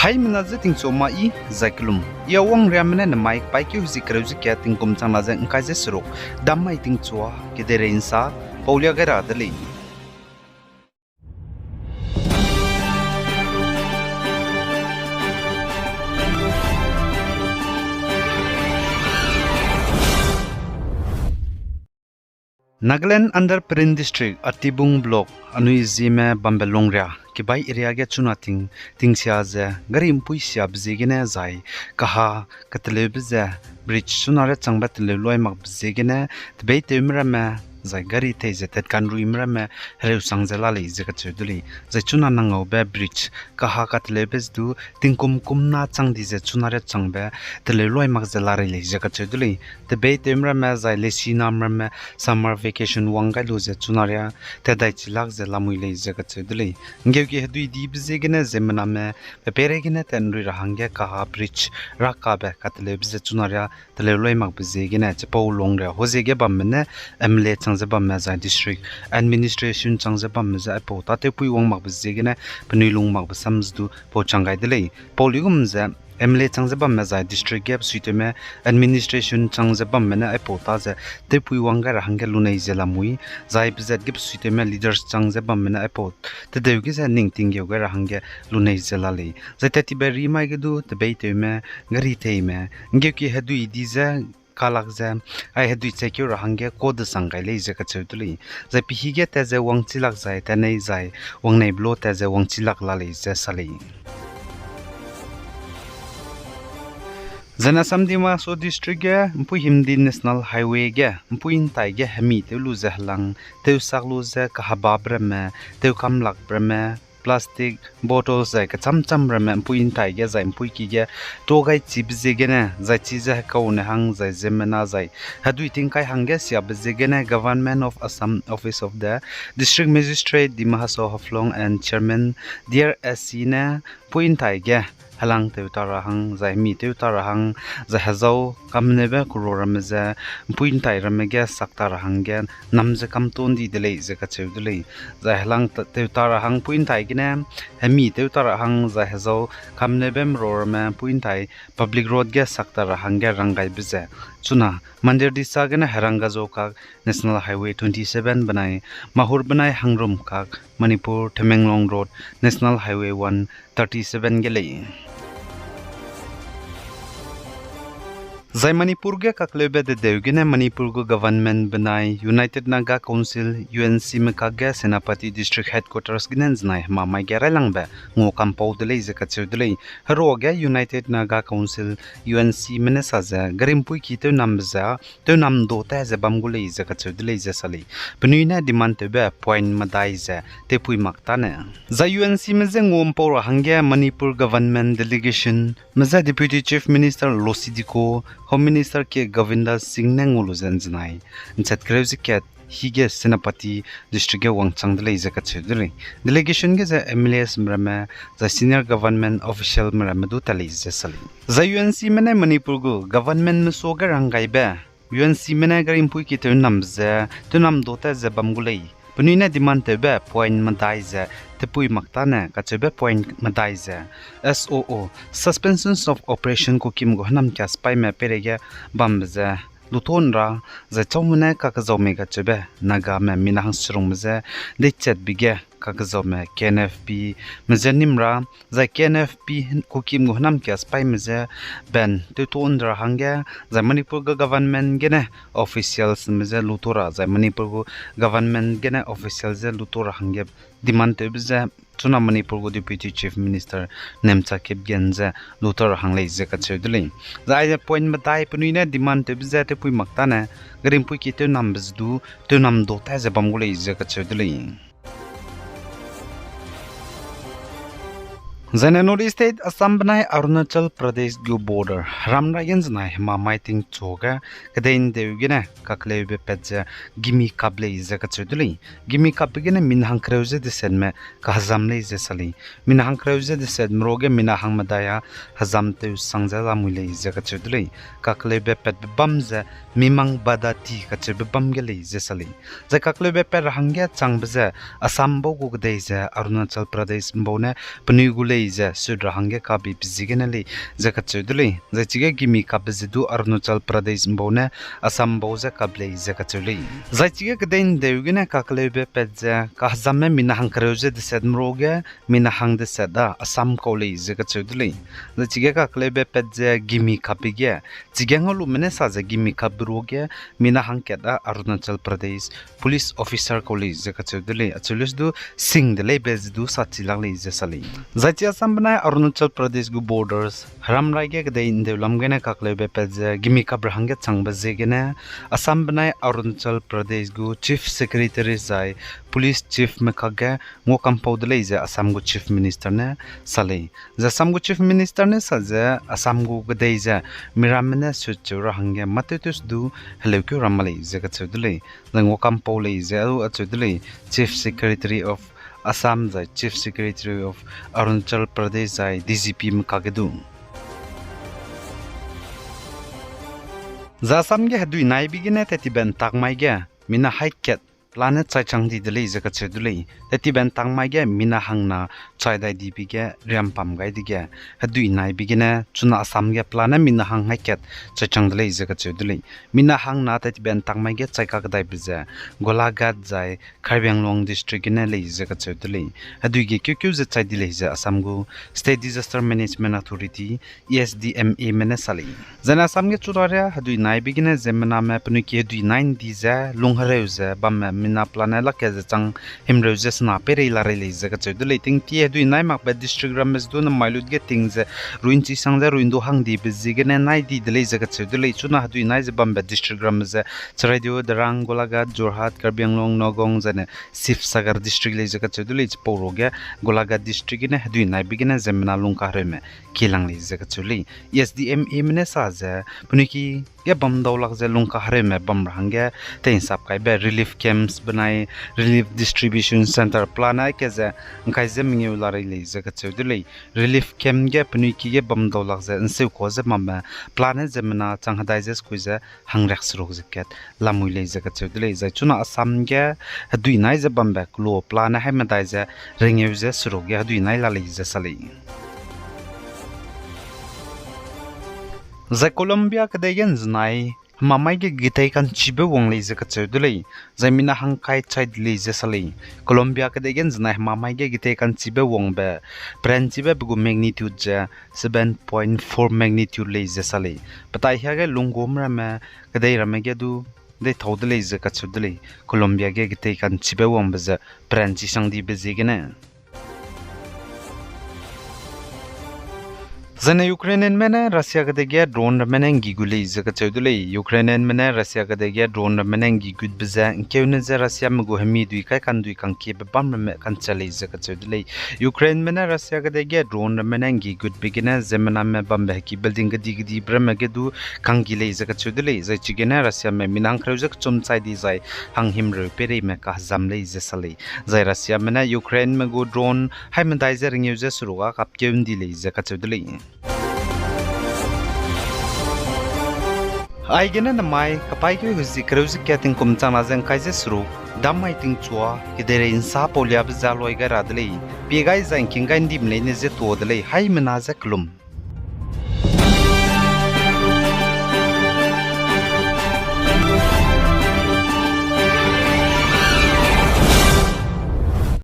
Hai menaze ting soma I zaklum ya wang ramne na mic pai ki huzi kreuzi kya ting kum chang la zeng kai ze srok damai ting chua ke de reinsa paulia gara dali Nagaland under Perin district Atibung block anui Zeme Bambelongria kibai area ge chunating tingsia ze gari impui sia bzegene zai kaha katlebze bridge sunare changbat leloi mak bzegene tbei temrama zai gari teize tet kanru imrama heu sangjala le zeka chuduli zai chuna nangau be bridge kaha katlebes du tingkum kumna changdi ze chunare changbe tleloi mak zelare le zeka chuduli tbei temrama zai lesina mrama summer vacation wangai lo ze chunaria tedai chilak ze lamui le zeka chuduli ngeuki hedui di bzegene zemna me peperegene tenri rahangya kaha bridge rakabe katlebze chunaria tleloi mak bzegene chepo longre hozege bamne emle changjaba meza district administration changjaba meza po tate pui wang mak bzegene pnilung mak bsamsdu po changai dele poligum ze emle changjaba meza district gap suiteme administration changjaba mena po ta ze te pui wanga rahangya lunai zela mui zai bzet gap suiteme leaders changjaba mena po te deugi ze ningting yoga rahangya lunai zela le zatati beri mai gedu te beiteme ngari teime ngeki hedu idiza kalakze ai hedui chekyo rahangge kod sangai le je kachuduli za pihige ta je wangchilak zai ta nei zai wangnei blo ta je wangchilak la le je sali Zana samdima so district ge mpu himdi national highway ge mpu intai ge hemi te lu zahlang te saklu ze kahaba breme te kamlak breme plastic bottles zai ka cham rame mpu intai ge zai mpu ki ge to gai chibze ge na zai chiza ka un hang zai zemena zai hadui tingkai hangge sia bze ge na government of Assam office of the district magistrate Dimahaso Haflong and chairman dear asina pu intai ge halang te utarahang zai mi te utarahang zai hazau kamnebe kuroramze puin tai ramege saktarahang gen namje kamton di dele ze ka chudule zai halang te utarahang puin tai gine hemi te utarahang zai hazau kamnebe mrorame puin tai public road ge saktarahang ge rangai bze chuna mandir disa gena haranga joka national highway 27 banai mahur banai hangrum kak Manipur Tamenglong road national highway 137 gele Zai Manipur ge kaklebe de deugine Manipur go government banai United Naga Council UNC mekage Senapati district headquarters ginen znai ma mai gera langbe ngo kampau de lei zeka chudlei haroge United Naga Council UNC menesa za garimpui ki te namza te nam do ta za bamgulei zeka chudlei za sali pnuina demand te be point madai za te pui maktane za UNC meze ngom por hangya Manipur government delegation maza deputy chief minister Losidiko Home Minister ke Govinda Singh Nangulu zanjnai nchat kreuzi ket hige Senapati district ge wangchang de leija ka chudri delegation ge za MLS mrama za senior government official mrama du tali za sali za UNC mena Manipur go government me so ga rangai ba UNC mena gar impui ki te nam za te nam dota za bamgulei punina demand te ba point madai za te pui maktana ka chebe point madai za SOO suspensions of operation ko kim go hanam kya spy me perege bamza luton ra za chomune ka ka zome ga chebe naga me minahang srung mze de chat bige ka ka zome KNFP mzenimra za KNFP ko kim go hanam kya spy mze ben te ton ra hangya za Manipur government gene officials mze lutora za Manipur government gene officials ze lutora hangya demand te bze Tuna Manipur go deputy chief minister Nemcha Kipgenza Luthor hanglei zeka chudli za point matai punuina demand te bza te pui maktana garim pui ki te nam bzdu te nam do ta za bamgulei zeka chudli Zana North State Assam banai Arunachal Pradesh go border Ramra yanznai ma maiting choga kadein deugine kaklebe petja gimi kable zaka chudli gimi kapgene minhang kreuze de senme ka hazamle ze sali minhang kreuze de sed mroge minahang madaya hazam te sangjala mule zaka chudli kaklebe pet bamza mimang badati ka chebe bamgele ze sali za kaklebe per hangya changbza Assam bo go de ze Arunachal Pradesh bone pnigule ze sudra hange ka bi bizigenali zakat chudli zachige gimi ka bizidu Arunachal Pradesh bone Assam boza kable zakat chuli zachige kden deugine ka klebe pedze ka zamme minahang kreuze de sedmroge minahang de seda Assam kole zakat chudli zachige ka klebe pedze gimi ka bige zigengolu mene sa ze gimi ka broge minahang keda Arunachal Pradesh police officer kole zakat chudli achulus du sing de lebez du satchilangli zesali zachi Assam bana Arunachal Pradesh gu borders haram raige kde indeulam gene kaklebe pedze gimi ka brhange changba zegene Assam bana Arunachal Pradesh gu chief secretary zai police chief mekage ngo kampodle ze Assam gu chief minister ne sale za Assam gu chief minister ne saje Assam gu kde ze miramne suchura hange matetus du helokyo ramale ze ka chudle ngo kampole ze achudle chief secretary of Assam the Chief Secretary of Arunachal Pradesh the DGP Mkagedu. The Assam ge hadu nai bigine teti ben tagmai ge mina haiket planet chai changdi dele zaka chedule teti ben tagmai ge mina hangna chai dai di bige riam pam gai dige hadu nai bigine chuna Assam ge planet mina hang haiket chai changdele zaka chedule mina hangna teti ben tagmai ge chai ka dai bize golagat jai Kharbenglong district ne le zaka chedule hadu ge kyu ze chai dile ze Assam gu State Disaster Management Authority ESDMA mene sali zana Assam ge churaria hadu nai bigine zemna me pnu ki hadu 9 di ze longhare ze bam mina plana la ke chang himreu je sna pere la re le zaka chedule ting ti hadu nai mak ba district rames du na mailut ge ting ze ruin chi sang ze ruin du hang di bizige ne nai di dele zaka chedule chuna hadu nai ze bam ba district rames ze chradio darang golagat jorhat Kharbenglong nogong zane Sifsagar district le zaka chedule poro ge golagat district ne hadu nai bigine zemna lungka reme kilang le zaka chuli SDMA mene sa ze puniki ge bam dawlak ze lungka reme bam range te sap kai be relief camps banai relief distribution center plana ke ze ngai ze mingi ulare le zaka chedule relief camp ge puniki ge bam dawlak ze nse ko ze mama plana zemna changhadai ze skuize hangrak srok ziket lamui le zaka chedule ze chuna Assam ge hadu nai ze bam ba klo plana hai madai ze ringeu ze srok ge hadu nai la le ze sali za Colombia kadayan znai mamai ge gitai kan chibe wong le zaka chedule zamina hangkai chaid le ze sali Colombia kadayan znai mamai ge gitai kan chibe wong be principe bu magnitude je 7.4 magnitude le ze sali patai ha ge lungom ra me kadai ra me ge du de thodle zaka chedule Colombia ge gitai kan chibe wong be ze pranchi sangdi be zegene Zane Ukrainian mene Russia ka dege drone menen gigule zaka chedule Ukrainian mene Russia ka dege drone menen gigud biza kewne ze Russia mgo hemi dui kai kan dui kan ke bam me kan chale zaka chedule Ukraine mene Russia ka dege drone menen gigud bigine zemna me bam be ki building gidi gidi brame gedu kan gile zaka chedule zai chigene Russia me minang krojek chum chai di zai hang him ro pere me ka zamle ze sale zai Russia mene Ukraine me go drone hai me dai ze ringu ze suruga kap keun dile zaka chedule ai gena na mai kapai ke huzi kreuzi ketin kumchana zen kaise sru damai ting chua kidere insa polia bzaloi ga radlei pegai zain kinga ndim le ne ze to dlei hai mena za klum